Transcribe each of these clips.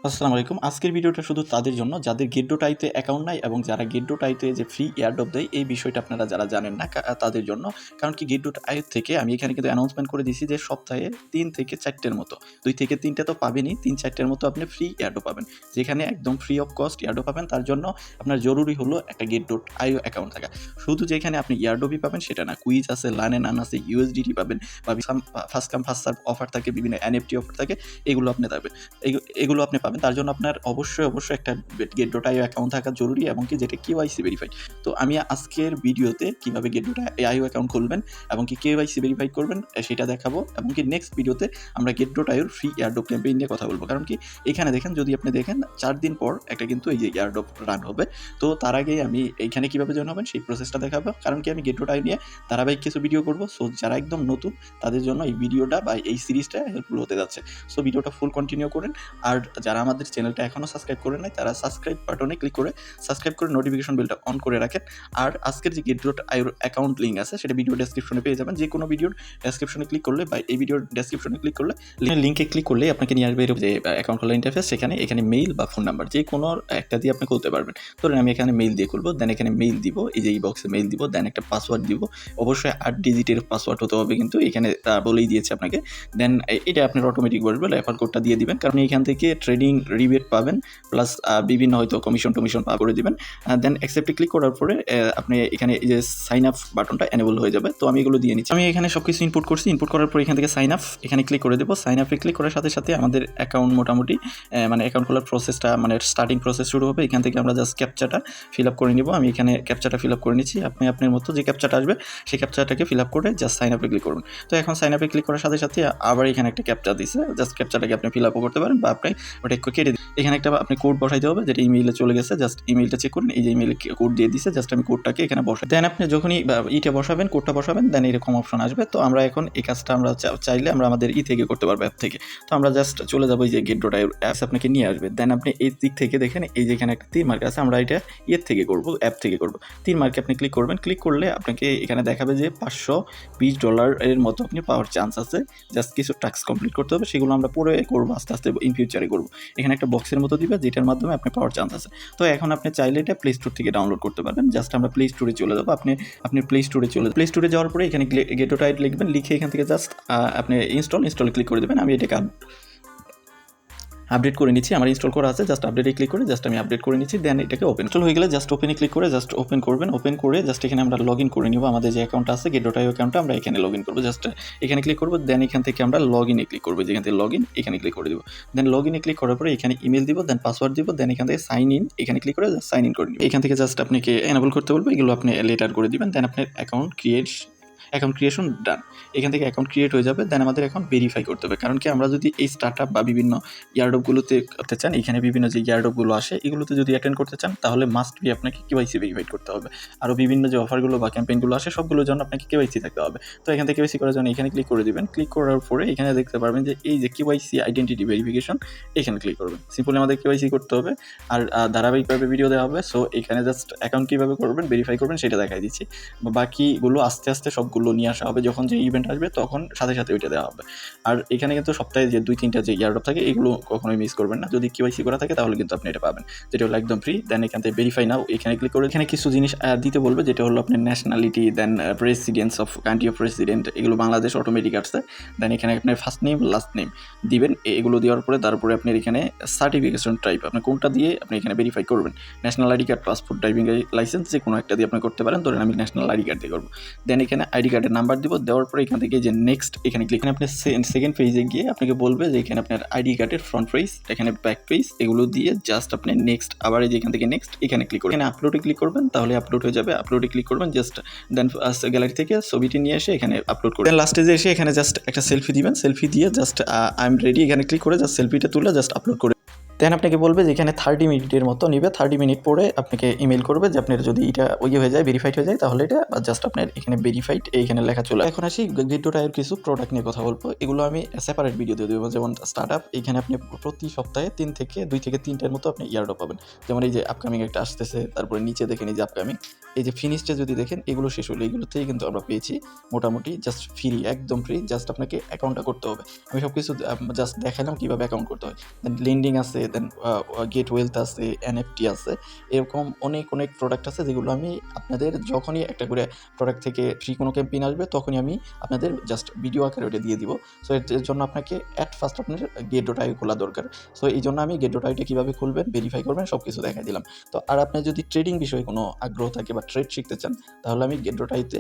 আসসালামু আলাইকুম। আজকের ভিডিওটা শুধু তাদের জন্য যাদের গেট.আইতে অ্যাকাউন্ট নাই এবং যারা গেট.আইতে যে ফ্রি এয়ারড্রপ দেয় এই বিষয়টা আপনারা যারা জানেন না তাদের জন্য। কারণ কি গেট.আই থেকে আমি এখানে কিন্তু অ্যানাউন্সমেন্ট করে দিছি যে সপ্তাহে ৩ থেকে ৪ টের মতো, ২ থেকে ৩ টা তো পাবেনই, ৩-৪ টের মতো আপনি ফ্রি এয়ারড্রপ পাবেন। যেখানে একদম ফ্রি অফ কস্ট এয়ারড্রপ পাবেন। তার জন্য আপনার জরুরি হলো একটা গেট.আইও অ্যাকাউন্ট থাকা। শুধু যে এখানে আপনি এয়ারড্রপই পাবেন সেটা না, কুইজ আছে, লার্ন আর্ন আছে, ইউএসডিটি পাবেন বা first come first serve offer থাকে, বিভিন্ন এনএফটি অফার থাকে, এগুলো আপনি পাবেন। এগুলো আপনি পাবেন। তার জন্য আপনার অবশ্যই একটা গেট.আইও অ্যাকাউন্ট থাকা জরুরি এবং কি যেটা KYC ভেরিফাইড। তো আমি আজকের ভিডিওতে কিভাবে গেট.আইও অ্যাকাউন্ট খুলবেন এবং কি KYC ভেরিফাই করবেন সেটা দেখাবো, এবং কি নেক্সট ভিডিওতে আমরা গেট.আইওর ফ্রি এয়ারড্রপ ক্যাম্পেইন নিয়ে কথা বলবো। কারণ কি এখানে দেখেন, যদি আপনি দেখেন 4 দিন পর একটা কিন্তু এই যে এয়ারড্রপ রান হবে। তো তার আগে আমি এইখানে কিভাবে জয়েন হবেন সেই প্রসেসটা দেখাবো। কারণ কি আমি গেট.আই নিয়ে ধারাবাহিক কিছু ভিডিও করবো। সো যারা একদম নতুন তাদের জন্য এই ভিডিওটা বা এই সিরিজটা হেল্পফুল হতে যাচ্ছে। সো ভিডিওটা ফুল কন্টিনিউ করেন। আর যারা আমাদের চ্যানেলটা এখনও সাবস্ক্রাইব করে নাই তারা সাবস্ক্রাইব বাটনে ক্লিক করে সাবস্ক্রাইব করে নোটিফিকেশন বেলটা অন করে রাখেন। আর আজকের যে গেট.আইওর অ্যাকাউন্ট লিঙ্ক আছে সেটা ভিডিও ডেসক্রিপশনে পেয়ে যাবেন। যে কোনো ভিডিওর ডেসক্রিপশনে ক্লিক করলে বা এই ভিডিওর ডেসক্রিপশনে ক্লিক করলে লিঙ্কে ক্লিক করলে আপনাকে নিয়ে আসবে যে অ্যাকাউন্ট খোলার ইন্টারফেস। এখানে মেইল বা ফোন নাম্বার যে কোনো একটা দিয়ে আপনি খুলতে পারবেন। ধরুন আমি এখানে মেইল দিয়ে খুলবো, দেন এখানে মেইল দিব, এই যে এই বক্সে মেইল দিব, দেন একটা পাসওয়ার্ড দিব। অবশ্যই 8 ডিজিটের পাসওয়ার্ড হতে হবে, কিন্তু এখানে বলেই দিয়েছে আপনাকে। দেন এটা আপনার অটোমেটিক বলবে, রেফার কোডটা দিয়ে দিবেন, কারণ এখান থেকে ট্রেডিং রিবেট পাবেন, প্লাস বিভিন্ন হয়তো কমিশন করে দিবেন। দেন অ্যাকসেপ্টে ক্লিক করার পরে আপনি এখানে এই যে সাইন আপ বাটনটা এনেবল হয়ে যাবে। তো আমি এগুলো দিয়ে নিচ্ছি। আমি এখানে সব কিছু ইনপুট করছি। ইনপুট করার পর এখান থেকে সাইন আপ এখানে ক্লিক করে দেবো। সাইন আপে ক্লিক করার সাথে সাথে আমাদের অ্যাকাউন্ট মোটামুটি মানে অ্যাকাউন্ট খোলার প্রসেসটা মানে স্টার্টিং প্রসেস শুরু হবে। এখান থেকে আমরা জাস্ট ক্যাপচাটা ফিল আপ করে নিব। আমি এখানে ক্যাপচাটা ফিল আপ করে নিচ্ছি। আপনি আপনার মতো যে ক্যাপচাটা আসবে সেই ক্যাপচাটাকে ফিল আপ করে জাস্ট সাইন আপে ক্লিক করুন। তো এখন সাইন আপে ক্লিক করার সাথে সাথে আবার এখানে একটা ক্যাপচা দিচ্ছে। জাস্ট ক্যাপচাটাকে আপনি ফিল আপও করতে পারেন বা আপনি ওটা একটু কেটে দিন। এখানে একটা আপনি কোড বসাইতে হবে, যেটা ইমেইলে চলে গেছে। জাস্ট ইমেইলটা চেক করুন, এই যে ইমেইলে কোড দিয়ে দিছে। জাস্ট আমি কোডটাকে এখানে বসাই। দেন আপনি যখনই ইটা বসাবেন, কোডটা বসাবেন, দেন এরকম অপশন আসবে। তো আমরা এখন এই কাজটা আমরা চাইলে আমরা আমাদের থেকে করতে পারবো, অ্যাপ থেকে। তো আমরা জাস্ট চলে যাবো এই যে গেট.আই অ্যাপস আপনাকে নিয়ে আসবে। দেন আপনি এই দিক থেকে দেখেন, এই যে এখানে একটা তীর মার্ক আছে, আমরা এটা থেকে করবো, অ্যাপ থেকে করবো। তীর মার্কে আপনি ক্লিক করবেন। ক্লিক করলে আপনাকে এখানে দেখাবে যে $520 এর মতো আপনি পাওয়ার চান্স আছে। জাস্ট কিছু টাস্ক কমপ্লিট করতে হবে, সেগুলো আমরা পরে করবো, আস্তে আস্তে ইন ফিউচারে করবো। এখানে একটা বক্সের মতো দিবে যেটার মাধ্যমে আপনি পাওয়ার চান্স আছে। তো এখন আপনি চাইলে এটা প্লে স্টোর থেকে ডাউনলোড করতে পারবেন। জাস্ট আমরা প্লে স্টোরে চলে যাবো। আপনি প্লে স্টোরে যাওয়ার পরে এখানে গেট.আই লিখবেন। লিখে এখান থেকে জাস্ট আপনি ইনস্টলে ক্লিক করে দেবেন। আমি এটাকে আপডেট করে নিচ্ছি। আমার ইনস্টল করা আছে, জাস্ট আপডেটে ক্লিক করে জাস্ট আমি আপডেট করে নিচ্ছি। দেন এটাকে ওপেন হয়ে গেলে জাস্ট ওপেনে ক্লিক করে জাস্ট ওপেন করবেন। ওপেন করে জাস্ট এখানে আমরা লগ ইন করে নিব। আমাদের যে অ্যাকাউন্ট আছে গেট.আই অ্যাকাউন্টটা আমরা এখানে লগ ইন করবো। জাস্ট এখানে ক্লিক করবো। দেন এখান থেকে আমরা লগ ইনে ক্লিক করবো। যেখান থেকে লগ ইন এখানে ক্লিক করে দিব। দেন লগ ইনে ক্লিক করার পরে এখানে ইমেল দিব, দেন পাসওয়ার্ড দিব, দেন এখান থেকে সাইন ইন এখানে ক্লিক করে সাইন ইন করে নিব। এখান থেকে জাস্ট আপনাকে এনেবল করতে বলবো, এগুলো আপনি লেটার করে দিবেন। দেন আপনার অ্যাকাউন্ট ক্রিয়েশন ডান। এখান থেকে অ্যাকাউন্ট ক্রিয়েট হয়ে যাবে। দেন আমাদের অ্যাকাউন্ট ভেরিফাই করতে হবে। কারণ কি আমরা যদি এই স্টার্টআপ বা বিভিন্ন ইয়ারড্রপগুলোতে করতে চান, এখানে বিভিন্ন যে ইয়ারড্রপগুলো আসে এগুলোতে যদি অ্যাটেন্ড করতে চান, তাহলে মাস্ট বি আপনাকে KYC ভেরিফাইড করতে হবে। আরও বিভিন্ন যে অফারগুলো বা ক্যাম্পেইনগুলো আসে সবগুলোর জন্য আপনাকে KYC থাকতে হবে। তো এখান থেকে KYC করার জন্য এখানে ক্লিক করে দিবেন। ক্লিক করার পরে এখানে দেখতে পারবেন যে এই যে KYC আইডেন্টিটি ভেরিফিকেশন, এখানে ক্লিক করবেন। সিম্পলি আমাদের KYC করতে হবে আর ধারাবাহিকভাবে ভিডিও দেওয়া হবে। সো এখানে জাস্ট অ্যাকাউন্ট কীভাবে করবেন, ভেরিফাই করবেন সেটা দেখাই দিচ্ছি। বাকিগুলো আস্তে আস্তে সবগুলো নিয়ে আসা হবে। যখন যে ইভেন্ট আসবে তখন সাথে সাথে ওইটা দেওয়া হবে। আর এখানে কিন্তু সপ্তাহে যে 2-3টা যে এয়ারড্রপ থাকে এগুলো কখনোই মিস করবেন না। যদি KYC করা থাকে তাহলে কিন্তু আপনি এটা পাবেন, যেটা হলো একদম ফ্রি। দেন এখান থেকে ভেরিফাই নাও এখানে ক্লিক করে এখানে কিছু জিনিস দিতে বলবে, যেটা হলো আপনার nationality, then presidents of country of president, এগুলো বাংলাদেশ অটোমেটিক আসছে। দেন এখানে আপনার ফার্স্ট নেম লাস্ট নেম দিবেন। এগুলো দেওয়ার পরে তারপরে আপনার এখানে সার্টিফিকেশন টাইপ আপনি কোনটা দিয়ে আপনি এখানে ভেরিফাই করবেন। National ID card, passport, driving licence, যে কোনো একটা দিয়ে আপনি করতে পারেন। ধরেন আমি ন্যাশনাল আইডি কার্ড দিয়ে করবো। দেন এখানে আইডি কার্ডের নাম্বার দিব। দেওয়ার পরে এখান থেকে যে নেক্সট এখানে ক্লিক করে আপনি সেকেন্ড পেজে গিয়ে আপনাকে বলবে যে এখানে আপনার আইডি কার্ডের ফ্রন্ট পেজ, এখানে ব্যাক পেজ, এগুলো দিয়ে জাস্ট আপনি নেক্সট আবার এই যে এখান থেকে নেক্সট এখানে ক্লিক করবেন। এখানে আপলোডে ক্লিক করবেন, তাহলে আপলোড হয়ে যাবে। আপলোডে ক্লিক করবেন, জাস্ট দেন গ্যালারি থেকে ছবিটি নিয়ে এসে এখানে আপলোড করবেন। দেন লাস্টে যে এসে এখানে জাস্ট একটা সেলফি দিবেন। সেলফি দিয়ে জাস্ট আই এম রেডি এখানে ক্লিক করে জাস্ট সেলফিটা তুলে জাস্ট আপলোড করে দেন আপনাকে বলবে যে এখানে 30 মিনিটের মতো নেবে। 30 মিনিট পরে আপনাকে ইমেল করবে যে আপনার যদি এটা হয়ে যায়, ভেরিফাইড হয়ে যায়, তাহলে এটা জাস্ট আপনার এখানে ভেরিফাইড এইখানে লেখা চলে। এখন আসি গেট.আইয়ের কিছু প্রোডাক্ট নিয়ে কথা বলবো। এগুলো আমি সেপারেট ভিডিও দিয়ে দেবো। যেমন স্টার্টআপ, এখানে আপনি প্রতি সপ্তাহে 2 থেকে 3টার মতো আপনি ইয়ারড্রপ পাবেন। যেমন এই যে আপকামিং একটা আসতেছে, তারপরে নিচে দেখেন এই যে আপকামিং, এই যে ফিনিশটা যদি দেখেন এগুলো শেষ হলো, এগুলো থেকে কিন্তু আমরা পেয়েছি মোটামুটি জাস্ট ফ্রি, একদম ফ্রি। জাস্ট আপনাকে অ্যাকাউন্টটা করতে হবে। আমি সব কিছু জাস্ট দেখালাম কীভাবে অ্যাকাউন্ট করতে হয়। লেন্ডিং আছে, দেন গেট ওয়েলথ আছে, এনএফটি আছে, এরকম অনেক প্রোডাক্ট আছে যেগুলো আমি আপনাদের যখনই একটা করে প্রোডাক্ট থেকে ফ্রি কোনো ক্যাম্পেইন আসবে তখনই আমি আপনাদের জাস্ট ভিডিও আকারে ওটা দিয়ে দিব। সো এর জন্য আপনাকে অ্যাট ফার্স্ট আপনার গেট.io খোলা দরকার। সো এই জন্য আমি গেট.io কীভাবে খুলবেন, ভেরিফাই করবেন সব কিছু দেখাই দিলাম। তো আর আপনার যদি ট্রেডিং বিষয়ে কোনো আগ্রহ থাকে বা ট্রেড শিখতে চান তাহলে আমি গেট.ioতে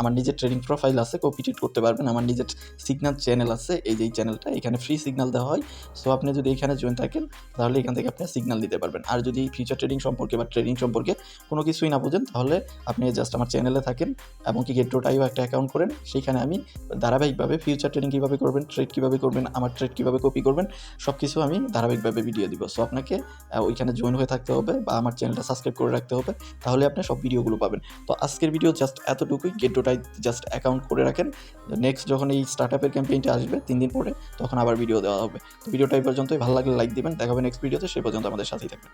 আমার নিজের ট্রেডিং প্রোফাইল আছে, কপি ট্রেড করতে পারবেন। আমার নিজের সিগন্যাল চ্যানেল আছে, এই যে এই চ্যানেলটা, এখানে ফ্রি সিগন্যাল দেওয়া হয়। সো আপনি যদি এখানে জয়েন থাকেন তাহলে এখান থেকে আপনি সিগন্যাল দিতে পারবেন। আর যদি ফিউচার ট্রেডিং সম্পর্কে বা ট্রেডিং সম্পর্কে কোনো কিছুই না বুঝেন তাহলে আপনি জাস্ট আমার চ্যানেলে থাকেন এবং কি গেট.io একটা অ্যাকাউন্ট করেন। সেইখানে আমি ধারাবাহিকভাবে ফিউচার ট্রেডিং কীভাবে করবেন, ট্রেড কীভাবে করবেন, আমার ট্রেড কীভাবে কপি করবেন, সব কিছু আমি ধারাবাহিকভাবে ভিডিও দিব। সো আপনাকে ওইখানে জয়েন হয়ে থাকতে হবে বা আমার চ্যানেলটা সাবস্ক্রাইব করে রাখতে হবে, তাহলে আপনি সব ভিডিওগুলো পাবেন। তো আজকের ভিডিও জাস্ট এতটুকুই। গেট.io জাস্ট অ্যাকাউন্ট করে রাখেন, নেক্সট যখন এই স্টার্টআপের ক্যাম্পেইনটা আসবে 3 দিন পরে তখন আবার ভিডিও দেওয়া হবে। তো ভিডিওটা এই পর্যন্তই। ভালো লাগলে লাইক দিবেন। দেখা হবে নেক্সট ভিডিওতে, সেই পর্যন্ত আমাদের সাথেই থাকবেন।